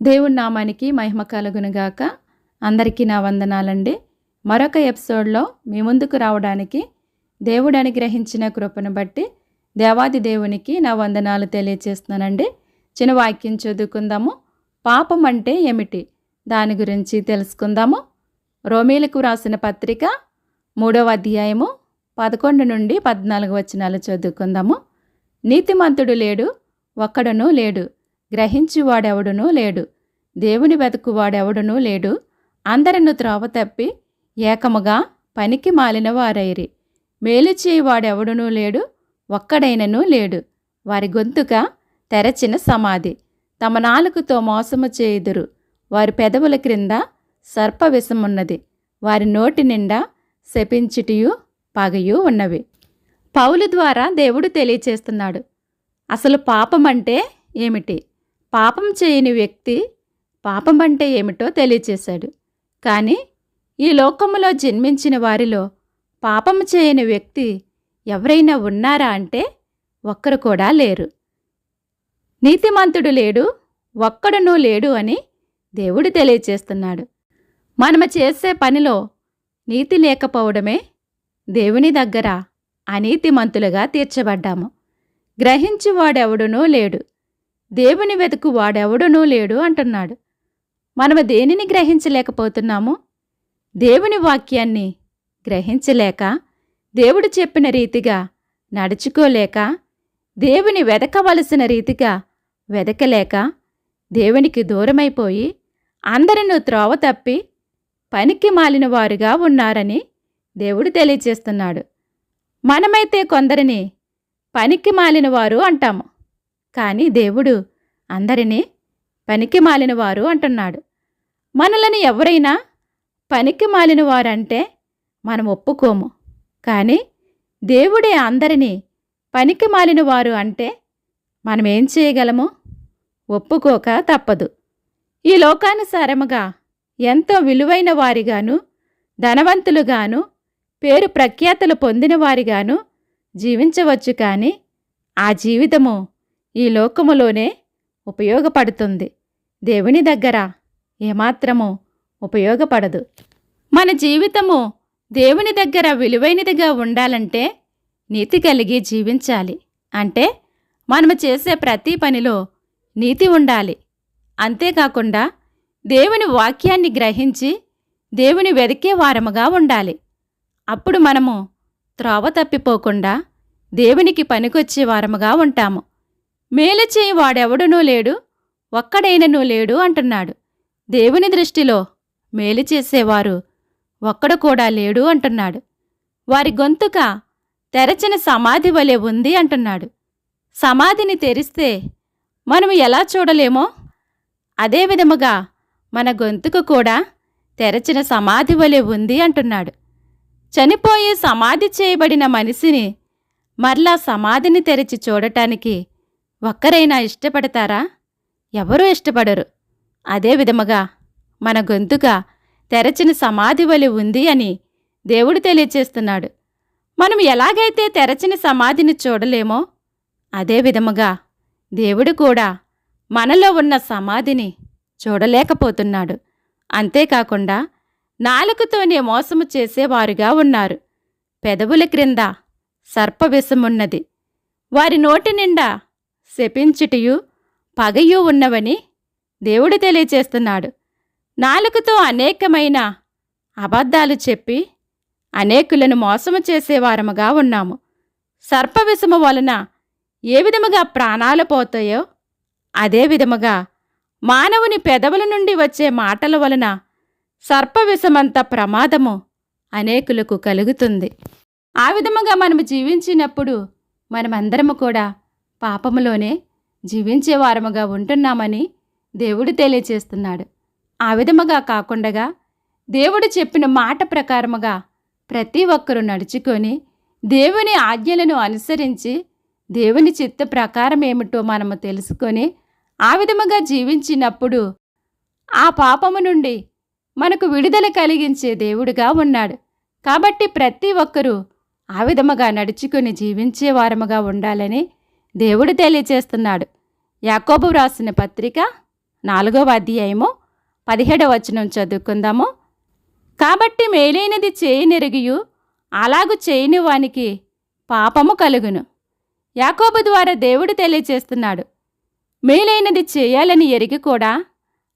దేవుని నామానికి మహిమ కలుగునుగాక. అందరికీ నా వందనాలండి. మరొక ఎపిసోడ్లో మీ ముందుకు రావడానికి దేవుడు అనుగ్రహించిన కృపను బట్టి దేవాది దేవునికి నా వందనాలు తెలియచేస్తున్నానండి. చిన్న వాక్యం చదువుకుందాము. పాపం అంటే ఏమిటి? దాని గురించి తెలుసుకుందాము. రోమీలకు రాసిన పత్రిక 3వ అధ్యాయము 11 నుండి 14 వచనాలు చదువుకుందాము. నీతిమంతుడు లేడు, ఒక్కడునూ లేడు, గ్రహించువాడెవడునూ లేడు, దేవుని వెతుకువాడెవడునూ లేడు, అందరిని త్రోవ తప్పి ఏకముగా పనికి మాలిన వారైరి, మేలు చేయువాడెవడునూ లేడు, ఒక్కడైననూ లేడు, వారి గొంతుక తెరచిన సమాధి, తమ నాలుకతో మోసము చేయుదురు, వారి పెదవుల క్రింద సర్ప విషమున్నది, వారి నోటి నిండా శపించుటియు పగయు ఉన్నవి. పౌలు ద్వారా దేవుడు తెలియచేస్తున్నాడు, అసలు పాపం అంటే ఏమిటి, పాపం చేయని వ్యక్తి పాపం అంటే ఏమిటో తెలియచేశాడు. కానీ ఈ లోకములో జన్మించిన వారిలో పాపం చేయని వ్యక్తి ఎవరైనా ఉన్నారా అంటే ఒక్కరు కూడా లేరు. నీతిమంతుడు లేడు, ఒక్కడునూ లేడు అని దేవుడు తెలియచేస్తున్నాడు. మనము చేసే పనిలో నీతి లేకపోవడమే దేవుని దగ్గర అనీతిమంతులుగా తీర్చబడ్డాము. గ్రహించువాడెవడునూ లేడు, దేవుని వెతుకు వాడెవడునూ లేడు అంటున్నాడు. మనము దేనిని గ్రహించలేకపోతున్నాము? దేవుని వాక్యాన్ని గ్రహించలేక, దేవుడు చెప్పిన రీతిగా నడుచుకోలేక, దేవుని వెదకవలసిన రీతిగా వెదకలేక, దేవునికి దూరమైపోయి అందరినూ త్రోవ తప్పి పనికి మాలిన వారుగా ఉన్నారని దేవుడు తెలియచేస్తున్నాడు. మనమైతే కొందరిని పనికి మాలిన వారు అంటాము, కానీ దేవుడు అందరినీ పనికి మాలిన వారు అంటున్నాడు. మనలను ఎవరైనా పనికి మాలిన వారంటే మనం ఒప్పుకోము, కానీ దేవుడే అందరినీ పనికి మాలిన వారు అంటే మనం ఏం చేయగలము? ఒప్పుకోక తప్పదు. ఈ లోకానుసారముగా ఎంతో విలువైన వారిగాను, ధనవంతులుగాను, పేరు ప్రఖ్యాతలు పొందిన వారిగాను జీవించవచ్చు, కానీ ఆ జీవితము ఈ లోకములోనే ఉపయోగపడుతుంది, దేవుని దగ్గర ఏమాత్రము ఉపయోగపడదు. మన జీవితము దేవుని దగ్గర విలువైనదిగా ఉండాలంటే నీతి కలిగి జీవించాలి. అంటే మనము చేసే ప్రతి పనిలో నీతి ఉండాలి. అంతేకాకుండా దేవుని వాక్యాన్ని గ్రహించి దేవుని వెదికే వారముగా ఉండాలి. అప్పుడు మనము త్రోవ తప్పిపోకుండా దేవునికి పనికొచ్చే వారముగా ఉంటాము. మేలు చేయి వాడెవడునూ లేడు, ఒక్కడైననూ లేడు అంటున్నాడు. దేవుని దృష్టిలో మేలు చేసేవారు ఒక్కడు కూడా లేడు అంటున్నాడు. వారి గొంతుక తెరచిన సమాధి వలె ఉంది అంటున్నాడు. సమాధిని తెరిస్తే మనము ఎలా చూడలేమో అదే విధముగా మన గొంతుకు కూడా తెరచిన సమాధి వలె ఉంది అంటున్నాడు. చనిపోయి సమాధి చేయబడిన మనిషిని మరలా సమాధిని తెరిచి చూడటానికి ఒక్కరైనా ఇష్టపడతారా? ఎవరూ ఇష్టపడరు. అదే విధముగా మన గొంతుక తెరచిన సమాధి వలె ఉంది అని దేవుడు తెలియచేస్తున్నాడు. మనం ఎలాగైతే తెరచిన సమాధిని చూడలేమో అదే విధముగా దేవుడు కూడా మనలో ఉన్న సమాధిని చూడలేకపోతున్నాడు. అంతేకాకుండా నాలుకతోనే మోసము చేసేవారుగా ఉన్నారు. పెదవుల క్రింద సర్పవిషమున్నది, వారి నోటి నిండా శపించుటియు పగయు ఉన్నవని దేవుడు తెలియచేస్తున్నాడు. నాలుకతో అనేకమైన అబద్ధాలు చెప్పి అనేకులను మోసము చేసేవారముగా ఉన్నాము. సర్పవిషము వలన ఏ విధముగా ప్రాణాలు పోతాయో అదే విధముగా మానవుని పెదవుల నుండి వచ్చే మాటల వలన సర్పవిషమంత ప్రమాదము అనేకులకు కలుగుతుంది. ఆ విధముగా మనము జీవించినప్పుడు మనమందరము కూడా పాపములోనే జీవించేవారముగా ఉంటున్నామని దేవుడు తెలియచేస్తున్నాడు. ఆ విధముగా కాకుండా దేవుడు చెప్పిన మాట ప్రకారముగా ప్రతి ఒక్కరూ నడుచుకొని దేవుని ఆజ్ఞలను అనుసరించి దేవుని చిత్త ప్రకారం ఏమిటో మనము తెలుసుకొని ఆ విధముగా జీవించినప్పుడు ఆ పాపము నుండి మనకు విడుదల కలిగించే దేవుడుగా ఉన్నాడు. కాబట్టి ప్రతి ఒక్కరూ ఆ విధముగా నడుచుకొని జీవించే వారముగా ఉండాలని దేవుడు తెలియచేస్తున్నాడు. యాకోబు రాసిన పత్రిక 4వ అధ్యాయము 17వ వచనం చదువుకుందాము. కాబట్టి మేలైనది చేయనెరిగియు అలాగు చేయని వానికి పాపము కలుగును. యాకోబు ద్వారా దేవుడు తెలియచేస్తున్నాడు, మేలైనది చేయాలని ఎరిగి కూడా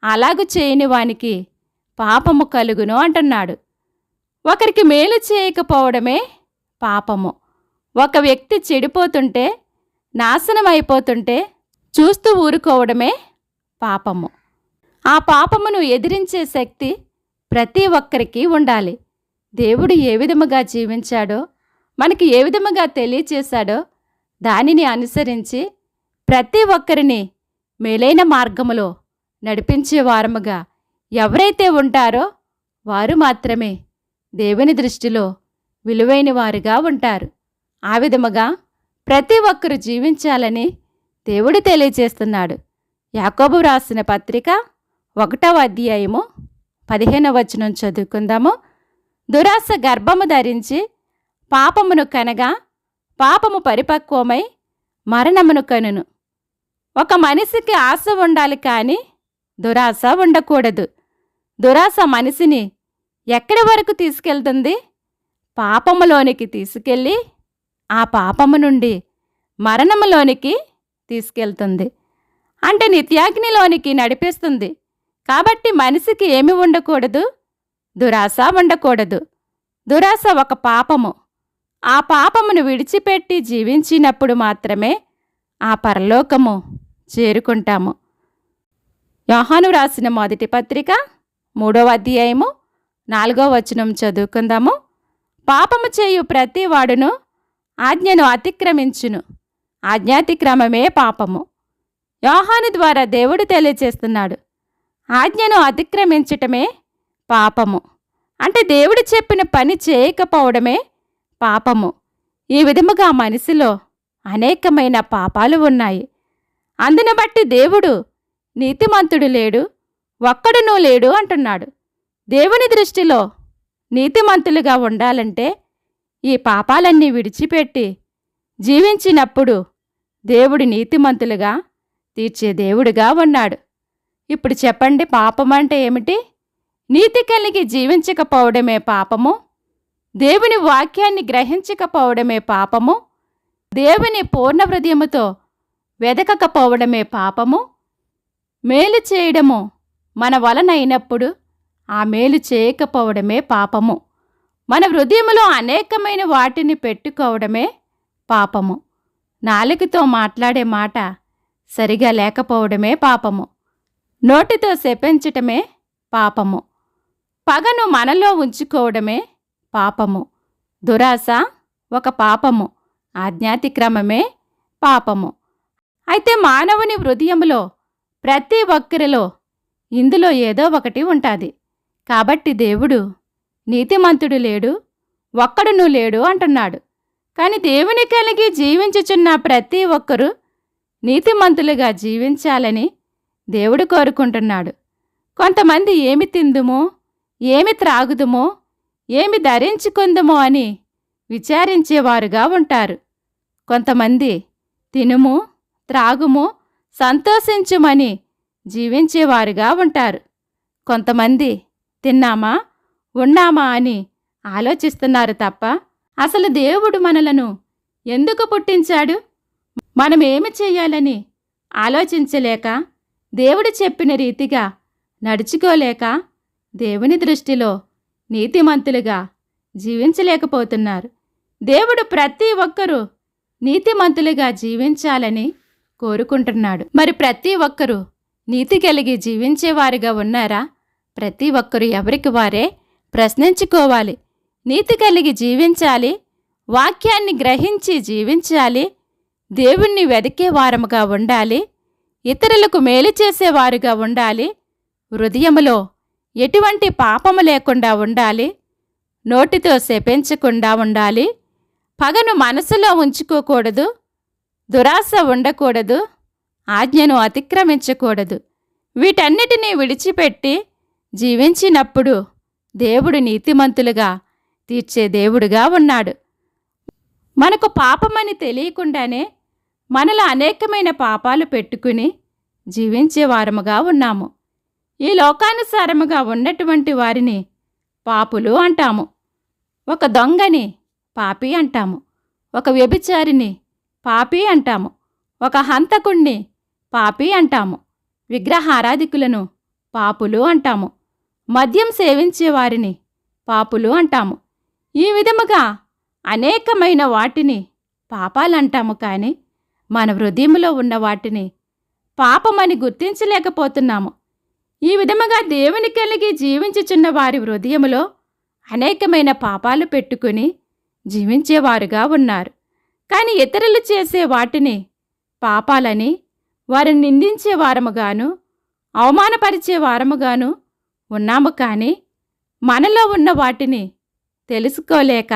అలాగు చేయని వానికి పాపము కలుగును అంటున్నాడు. ఒకరికి మేలు చేయకపోవడమే పాపము. ఒక వ్యక్తి చెడిపోతుంటే, నాశనం అయిపోతుంటే చూస్తూ ఊరుకోవడమే పాపము. ఆ పాపమును ఎదిరించే శక్తి ప్రతి ఒక్కరికి ఉండాలి. దేవుడు ఏ విధముగా జీవించాడో, మనకి ఏ విధముగా తెలియచేశాడో దానిని అనుసరించి ప్రతి ఒక్కరిని మేలైన మార్గములో నడిపించే వారముగా ఎవరైతే ఉంటారో వారు మాత్రమే దేవుని దృష్టిలో విలువైన వారుగా ఉంటారు. ఆ విధముగా ప్రతి ఒక్కరు జీవించాలని దేవుడు తెలియజేస్తున్నాడు. యాకోబు రాసిన పత్రిక 1వ అధ్యాయము 15వ వచనం చదువుకుందాము. దురాశ గర్భము ధరించి పాపమును కనగా పాపము పరిపక్వమై మరణమును కనును. ఒక మనిషికి ఆశ ఉండాలి కానీ దురాశ ఉండకూడదు. దురాశ మనిషిని ఎక్కడి వరకు తీసుకెళ్తుంది? పాపములోనికి తీసుకెళ్ళి ఆ పాపము నుండి మరణములోనికి తీసుకెళ్తుంది. అంటే నిత్యాగ్నిలోనికి నడిపిస్తుంది. కాబట్టి మనిషికి ఏమి ఉండకూడదు? దురాశ ఉండకూడదు. దురాశ ఒక పాపము. ఆ పాపమును విడిచిపెట్టి జీవించినప్పుడు మాత్రమే ఆ పరలోకము చేరుకుంటాము. యోహాను రాసిన మొదటి పత్రిక 3వ అధ్యాయము 4వ వచనం చదువుకుందాము. పాపము చేయు ప్రతి వాడును ఆజ్ఞను అతిక్రమించును, ఆజ్ఞాతిక్రమమే పాపము. యోహాను ద్వారా దేవుడు తెలియచేస్తున్నాడు, ఆజ్ఞను అతిక్రమించటమే పాపము. అంటే దేవుడు చెప్పిన పని చేయకపోవడమే పాపము. ఈ విధముగా మనిషిలో అనేకమైన పాపాలు ఉన్నాయి. అందును బట్టి దేవుడు నీతిమంతుడు లేడు, ఒక్కడునూ లేడు అంటున్నాడు. దేవుని దృష్టిలో నీతిమంతులుగా ఉండాలంటే ఈ పాపాలన్నీ విడిచిపెట్టి జీవించినప్పుడు దేవుడు నీతిమంతులుగా తీర్చే దేవుడుగా ఉన్నాడు. ఇప్పుడు చెప్పండి, పాపం అంటే ఏమిటి? నీతి కలిగి జీవించకపోవడమే పాపము. దేవుని వాక్యాన్ని గ్రహించకపోవడమే పాపము. దేవుని పూర్ణ హృదయముతో వెదకకపోవడమే పాపము. మేలు చేయడము మన వలన అయినప్పుడు ఆ మేలు చేయకపోవడమే పాపము. మన హృదయములో అనేకమైన వాటిని పెట్టుకోవడమే పాపము. నాలుకతో మాట్లాడే మాట సరిగా లేకపోవడమే పాపము. నోటితో శపించటమే పాపము. పగను మనలో ఉంచుకోవడమే పాపము. దురాశ ఒక పాపము, ఆజ్ఞాతిక్రమమే పాపము. అయితే మానవుని హృదయములో ప్రతి ఒక్కరిలో ఇందులో ఏదో ఒకటి ఉంటుంది. కాబట్టి దేవుడు నీతిమంతుడు లేడు, ఒక్కడునూ లేడు అంటున్నాడు. కానీ దేవుని కలిగి జీవించుచున్న ప్రతి ఒక్కరూ నీతిమంతులుగా జీవించాలని దేవుడు కోరుకుంటున్నాడు. కొంతమంది ఏమి తిందుమో, ఏమి త్రాగుదుమో, ఏమి ధరించుకుందుమో అని విచారించేవారుగా ఉంటారు. కొంతమంది తినుము, త్రాగుము, సంతోషించుమని జీవించేవారుగా ఉంటారు. కొంతమంది తిన్నామా, ఉన్నామా అని ఆలోచిస్తున్నారు తప్ప అసలు దేవుడు మనలను ఎందుకు పుట్టించాడు, మనం ఏమి చేయాలని ఆలోచించలేక, దేవుడు చెప్పిన రీతిగా నడుచుకోలేక దేవుని దృష్టిలో నీతిమంతులుగా జీవించలేకపోతున్నారు. దేవుడు ప్రతి ఒక్కరూ నీతిమంతులుగా జీవించాలని కోరుకుంటున్నాడు. మరి ప్రతి ఒక్కరూ నీతి కలిగి జీవించేవారుగా ఉన్నారా? ప్రతి ఒక్కరూ ఎవరికి వారే ప్రశ్నించుకోవాలి. నీతి కలిగి జీవించాలి, వాక్యాన్ని గ్రహించి జీవించాలి, దేవుణ్ణి వెదికే వారముగా ఉండాలి, ఇతరులకు మేలు చేసేవారుగా ఉండాలి, హృదయములో ఎటువంటి పాపము లేకుండా ఉండాలి, నోటితో శపించకుండా ఉండాలి, పగను మనసులో ఉంచుకోకూడదు, దురాశ ఉండకూడదు, ఆజ్ఞను అతిక్రమించకూడదు. వీటన్నిటినీ విడిచిపెట్టి జీవించినప్పుడు దేవుడు నీతిమంతులుగా తీర్చే దేవుడుగా ఉన్నాడు. మనకు పాపమని తెలియకుండానే మనలో అనేకమైన పాపాలు పెట్టుకుని జీవించే వారముగా ఉన్నాము. ఈ లోకానుసారముగా ఉన్నటువంటి వారిని పాపులు అంటాము. ఒక దొంగని పాపి అంటాము. ఒక వ్యభిచారిని పాపి అంటాము. ఒక హంతకుణ్ణి పాపి అంటాము. విగ్రహారాధికులను పాపులు అంటాము. మద్యం సేవించే వారిని పాపులు అంటాము. ఈ విధముగా అనేకమైన వాటిని పాపాలంటాము. కానీ మన హృదయంలో ఉన్న వాటిని పాపమని గుర్తించలేకపోతున్నాము. ఈ విధముగా దేవుని కలిగి జీవించుచున్న వారి హృదయములో అనేకమైన పాపాలు పెట్టుకుని జీవించేవారుగా ఉన్నారు. కానీ ఇతరులు చేసే వాటిని పాపాలని వారిని నిందించే వారముగాను అవమానపరిచే వారముగాను ఉన్నాము. కానీ మనలో ఉన్న వాటిని తెలుసుకోలేక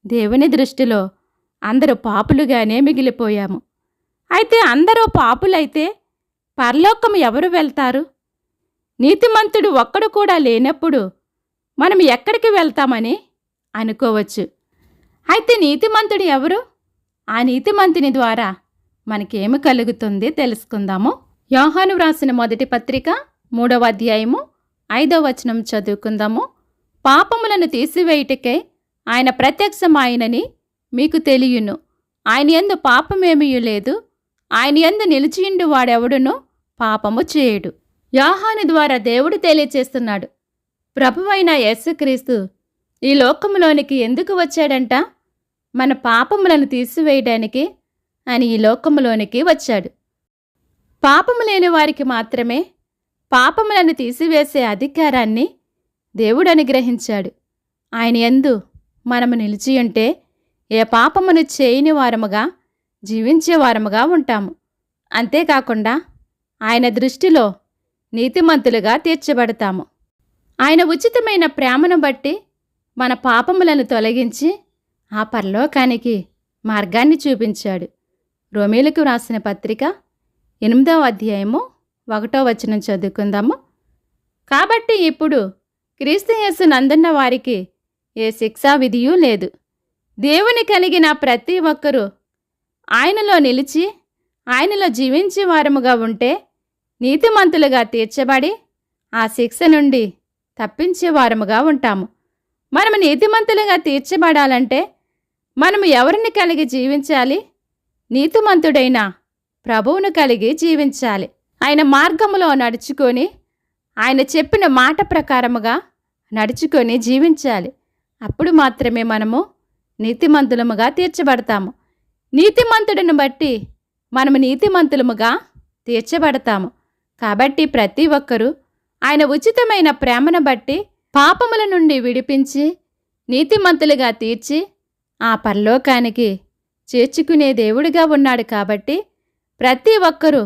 దేవుని దృష్టిలో అందరూ పాపులుగానే మిగిలిపోయాము. అయితే అందరూ పాపులైతే పరలోకం ఎవరు వెళ్తారు? నీతిమంతుడు ఒక్కడు కూడా లేనప్పుడు మనం ఎక్కడికి వెళ్తామని అనుకోవచ్చు. అయితే నీతిమంతుడు ఎవరు? ఆ నీతిమంతుని ద్వారా మనకేమి కలుగుతుంది తెలుసుకుందాము. యోహాను వ్రాసిన మొదటి పత్రిక 3వ అధ్యాయము 5వ వచనం చదువుకుందాము. పాపములను తీసివేయుటకై ఆయన ప్రత్యక్షమాయనని మీకు తెలియను. ఆయన యందు పాపమేమీ లేదు. ఆయన యందు నిలిచియుండు వాడెవడునో పాపము చేయడు. యోహాను ద్వారా దేవుడు తెలియచేస్తున్నాడు, ప్రభువైన యేసుక్రీస్తు ఈ లోకములోనికి ఎందుకు వచ్చాడంట? మన పాపములను తీసివేయడానికి ఆయన ఈ లోకములోనికి వచ్చాడు. పాపము లేని వారికి మాత్రమే పాపములను తీసివేసే అధికారాన్ని దేవుడు అనుగ్రహించాడు. ఆయన యందు మనము నిలిచి ఉంటే ఏ పాపమును చేయని వారముగా జీవించే వారముగా ఉంటాము. అంతేకాకుండా ఆయన దృష్టిలో నీతిమంతులుగా తీర్చబడతాము. ఆయన ఉచితమైన ప్రేమను బట్టి మన పాపములను తొలగించి ఆ పరలోకానికి మార్గాన్ని చూపించాడు. రోమీయులకు వ్రాసిన పత్రిక 8వ అధ్యాయము 1వ వచనం చదువుకుందాము. కాబట్టి ఇప్పుడు క్రీస్తు యేసు నందున్న వారికి ఏ శిక్షా విధియూ లేదు. దేవుని కలిగిన ప్రతి ఒక్కరూ ఆయనలో నిలిచి ఆయనలో జీవించే వారముగా ఉంటే నీతిమంతులుగా తీర్చబడి ఆ శిక్ష నుండి తప్పించే వారముగా ఉంటాము. మనము నీతిమంతులుగా తీర్చబడాలంటే మనము ఎవరిని కలిగి జీవించాలి? నీతిమంతుడైన ప్రభువును కలిగి జీవించాలి. ఆయన మార్గములో నడుచుకొని ఆయన చెప్పిన మాట ప్రకారముగా నడుచుకొని జీవించాలి. అప్పుడు మాత్రమే మనము నీతిమంతులముగా తీర్చబడతాము. నీతిమంతుడిని బట్టి మనము నీతిమంతులముగా తీర్చబడతాము. కాబట్టి ప్రతి ఒక్కరూ ఆయన ఉచితమైన ప్రేమను బట్టి పాపముల నుండి విడిపించి నీతిమంతులుగా తీర్చి ఆ పరలోకానికి చేర్చుకునే దేవుడిగా ఉన్నాడు. కాబట్టి ప్రతి ఒక్కరూ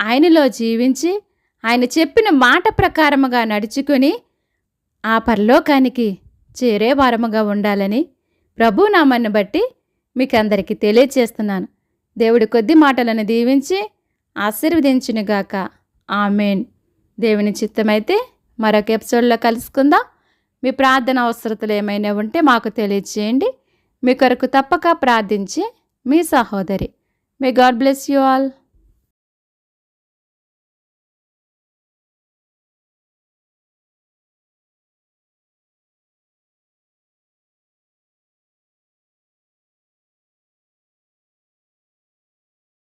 ఆయనలో జీవించి ఆయన చెప్పిన మాట ప్రకారముగా నడుచుకుని ఆ పరలోకానికి చేరే వారముగా ఉండాలని ప్రభు నామాన్ని బట్టి మీకు అందరికీ తెలియచేస్తున్నాను. దేవుడి కొద్ది మాటలను దీవించి ఆశీర్వదించునుగాక. ఆమేన్. దేవుని చిత్తమైతే మరొక ఎపిసోడ్లో కలుసుకుందాం. మీ ప్రార్థన అవసరతలు ఏమైనా ఉంటే మాకు తెలియజేయండి. మీ కొరకు తప్పక ప్రార్థించి మీ సహోదరి. May God bless you all.